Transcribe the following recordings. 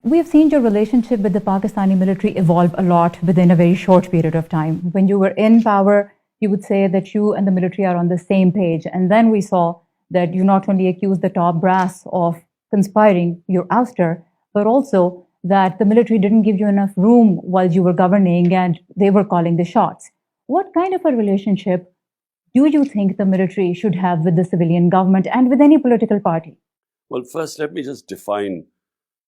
We have seen your relationship with the Pakistani military evolve a lot within a very short period of time. When you were in power, you would say that you and the military are on the same page. And then we saw that you not only accused the top brass of conspiring your ouster, but also that the military didn't give you enough room while you were governing and they were calling the shots. What kind of a relationship do you think the military should have with the civilian government and with any political party? Well, first, let me just define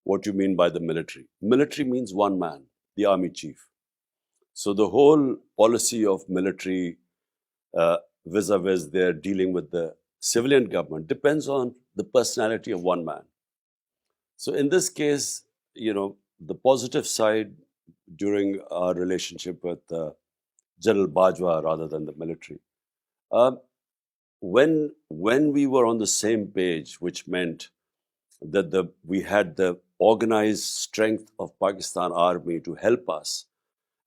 what you mean by the military. Military means one man, the army chief. So the whole policy of military vis-a-vis their dealing with the civilian government depends on the personality of one man. So in this case, the positive side during our relationship with General Bajwa rather than the military, uh, when we were on the same page, which meant that we had the organized strength of Pakistan army to help us,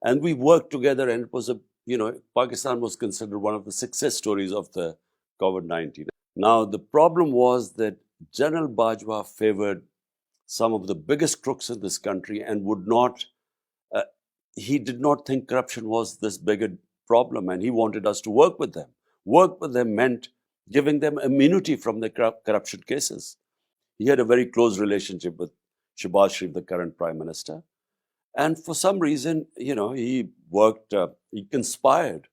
and we worked together, and it was Pakistan was considered one of the success stories of the COVID-19. Now the problem was that General Bajwa favored some of the biggest crooks in this country and would not. Uh, he did not think corruption was this big a problem, and he wanted us to work with them. Work with them meant giving them immunity from the corruption cases. He had a very close relationship with Shehbaz Sharif, the current prime minister. And for some reason, he worked, he conspired,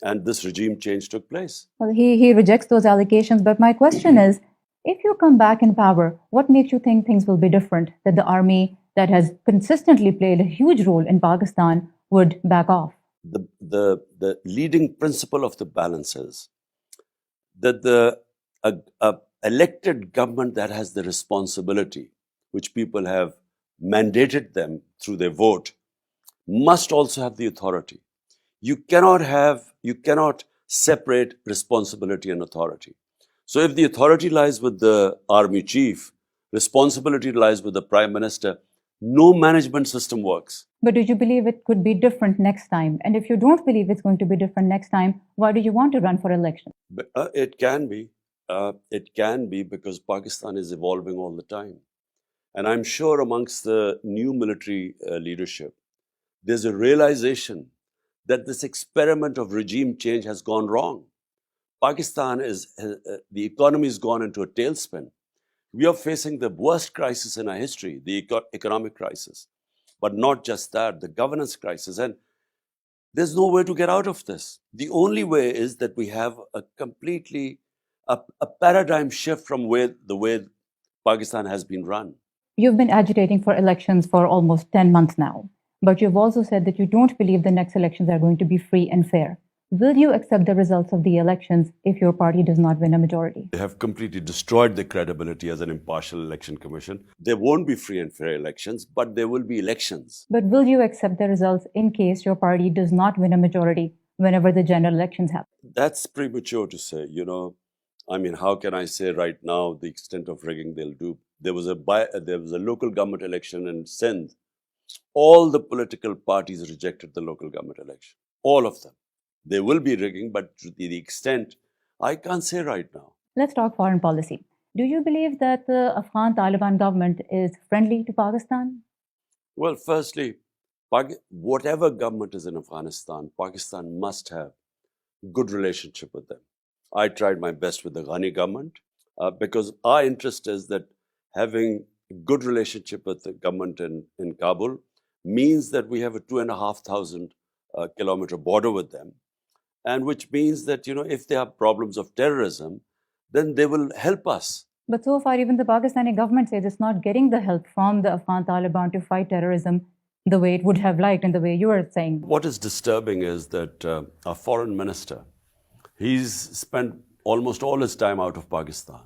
and this regime change took place. Well, he rejects those allegations. But my question is, if you come back in power, what makes you think things will be different? That the army that has consistently played a huge role in Pakistan would back off? The leading principle of the balance is that the elected government that has the responsibility, which people have mandated them through their vote, must also have the authority. You cannot separate responsibility and authority. So if the authority lies with the army chief, responsibility lies with the prime minister, no management system works. But do you believe it could be different next time? And if you don't believe it's going to be different next time, why do you want to run for election? It can be. It can be because Pakistan is evolving all the time. And I'm sure amongst the new military leadership, there's a realization that this experiment of regime change has gone wrong. Pakistan the economy has gone into a tailspin. We are facing the worst crisis in our history, the economic crisis. But not just that, the governance crisis. And there's no way to get out of this. The only way is that we have a paradigm shift from the way Pakistan has been run. You've been agitating for elections for almost 10 months now, but you've also said that you don't believe the next elections are going to be free and fair. Will you accept the results of the elections if your party does not win a majority? They have completely destroyed the credibility as an impartial election commission. There won't be free and fair elections, but there will be elections. But will you accept the results in case your party does not win a majority whenever the general elections happen? That's premature to say, how can I say right now the extent of rigging they'll do? There was a local government election in Sindh. All the political parties rejected the local government election. All of them. There will be rigging, but to the extent, I can't say right now. Let's talk foreign policy. Do you believe that the Afghan Taliban government is friendly to Pakistan? Well, firstly, whatever government is in Afghanistan, Pakistan must have good relationship with them. I tried my best with the Ghani government because our interest is that having a good relationship with the government in Kabul means that we have a 2,500 kilometer border with them. And which means that, if they have problems of terrorism, then they will help us. But so far, even the Pakistani government says it's not getting the help from the Afghan Taliban to fight terrorism the way it would have liked and the way you were saying. What is disturbing is that our foreign minister, he's spent almost all his time out of Pakistan,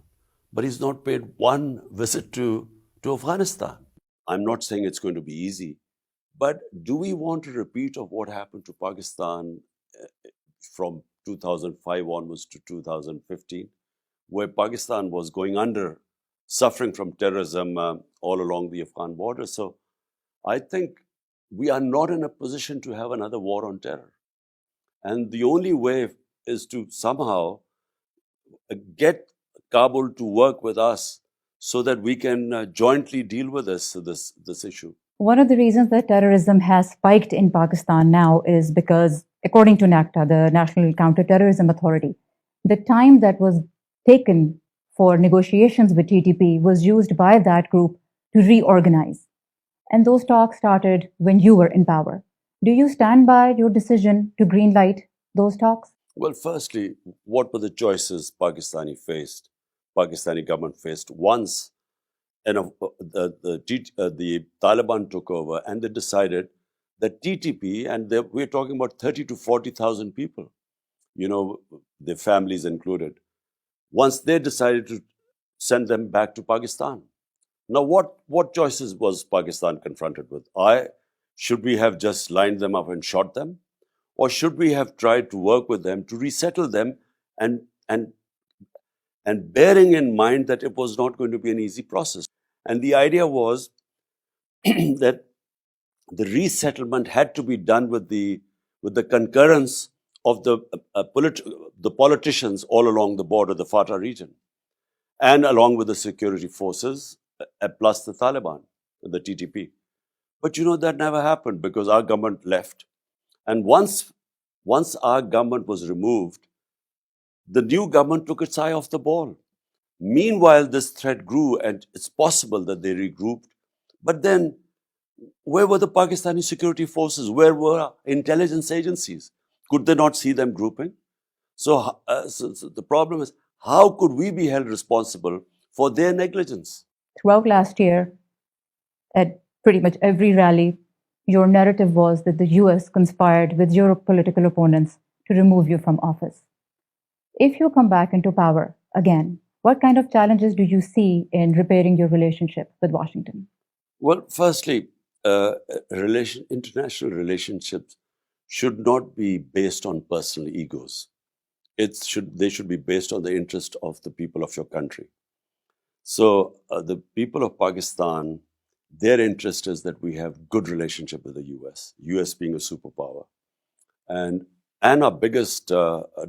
but he's not paid one visit to Afghanistan. I'm not saying it's going to be easy, but do we want a repeat of what happened to Pakistan from 2005 onwards to 2015, where Pakistan was going under, suffering from terrorism all along the Afghan border? So I think we are not in a position to have another war on terror. And the only way is to somehow get Kabul to work with us so that we can jointly deal with this issue. One of the reasons that terrorism has spiked in Pakistan now is because, according to NACTA, the National Counterterrorism Authority, the time that was taken for negotiations with TTP was used by that group to reorganize. And those talks started when you were in power. Do you stand by your decision to greenlight those talks? Well, firstly, what were the choices Pakistani government faced once the Taliban took over, and they decided that TTP, and we're talking about 30 to 40,000 people, their families included, once they decided to send them back to Pakistan. Now, what choices was Pakistan confronted with? Should we have just lined them up and shot them? Or should we have tried to work with them to resettle them, and bearing in mind that it was not going to be an easy process? And the idea was that the resettlement had to be done with the concurrence of the politicians all along the border, the FATA region, and along with the security forces, plus the Taliban, the TTP. But that never happened because our government left. And once our government was removed, the new government took its eye off the ball. Meanwhile, this threat grew, and it's possible that they regrouped. But then, where were the Pakistani security forces? Where were our intelligence agencies? Could they not see them grouping? So the problem is, how could we be held responsible for their negligence? Throughout last year, at pretty much every rally, your narrative was that the US conspired with your political opponents to remove you from office. If you come back into power again, what kind of challenges do you see in repairing your relationship with Washington? Well, firstly, international relationships should not be based on personal egos. They should be based on the interest of the people of your country. So the people of Pakistan, their interest is that we have good relationship with the US being a superpower, and our biggest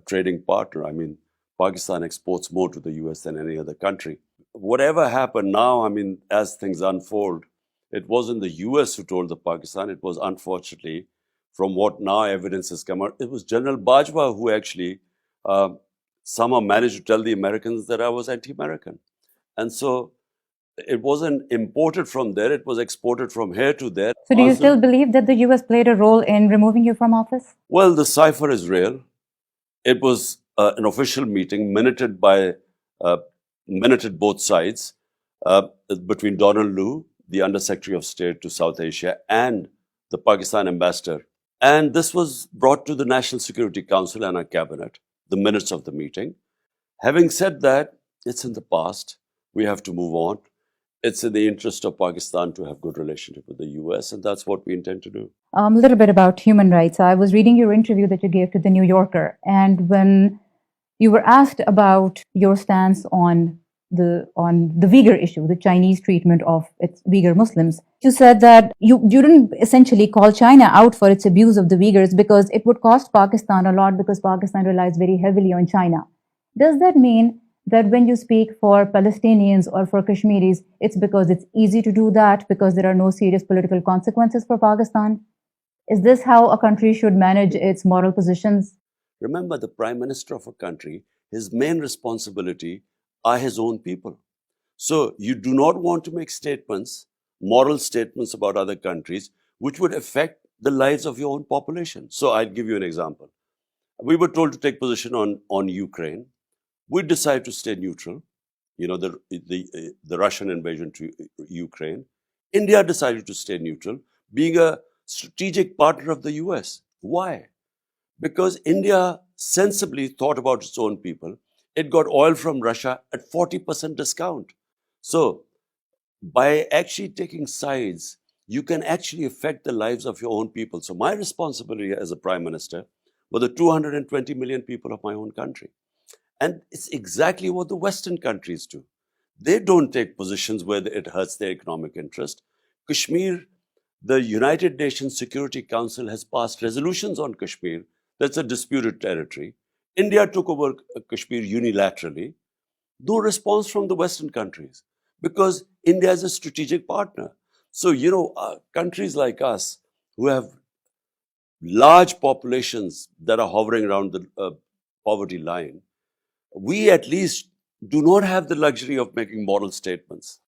trading partner. I mean, Pakistan exports more to the US than any other country. Whatever happened now, I mean, as things unfold, it wasn't the US who told the Pakistan. It was, unfortunately, from what now evidence has come out, it was General Bajwa who actually somehow managed to tell the Americans that I was anti-American. And so it wasn't imported from there, it was exported from here to there. So do you still believe that the US played a role in removing you from office? Well, the cipher is real. It was an official meeting, minuted both sides, between Donald Lu, the Undersecretary of State to South Asia, and the Pakistan ambassador. And this was brought to the National Security Council and our cabinet, the minutes of the meeting. Having said that, it's in the past. We have to move on. It's in the interest of Pakistan to have good relationship with the US, and that's what we intend to do. A little bit about human rights. I was reading your interview that you gave to the New Yorker, and when you were asked about your stance on the Uyghur issue, the Chinese treatment of its Uyghur Muslims, you said that you didn't essentially call China out for its abuse of the Uyghurs because it would cost Pakistan a lot because Pakistan relies very heavily on China. Does that mean that when you speak for Palestinians or for Kashmiris, it's because it's easy to do that because there are no serious political consequences for Pakistan? Is this how a country should manage its moral positions? Remember, the Prime Minister of a country, his main responsibility are his own people. So you do not want to make statements, moral statements about other countries, which would affect the lives of your own population. So I'll give you an example. We were told to take position on Ukraine. We decided to stay neutral. The Russian invasion to Ukraine. India decided to stay neutral, being a strategic partner of the US. Why? Because India sensibly thought about its own people. It got oil from Russia at 40% discount. So by actually taking sides, you can actually affect the lives of your own people. So my responsibility as a prime minister were the 220 million people of my own country. And it's exactly what the Western countries do. They don't take positions where it hurts their economic interest. Kashmir, the United Nations Security Council has passed resolutions on Kashmir. That's a disputed territory. India took over Kashmir unilaterally. No response from the Western countries. because India is a strategic partner. So, countries like us who have large populations that are hovering around the poverty line, we at least do not have the luxury of making moral statements.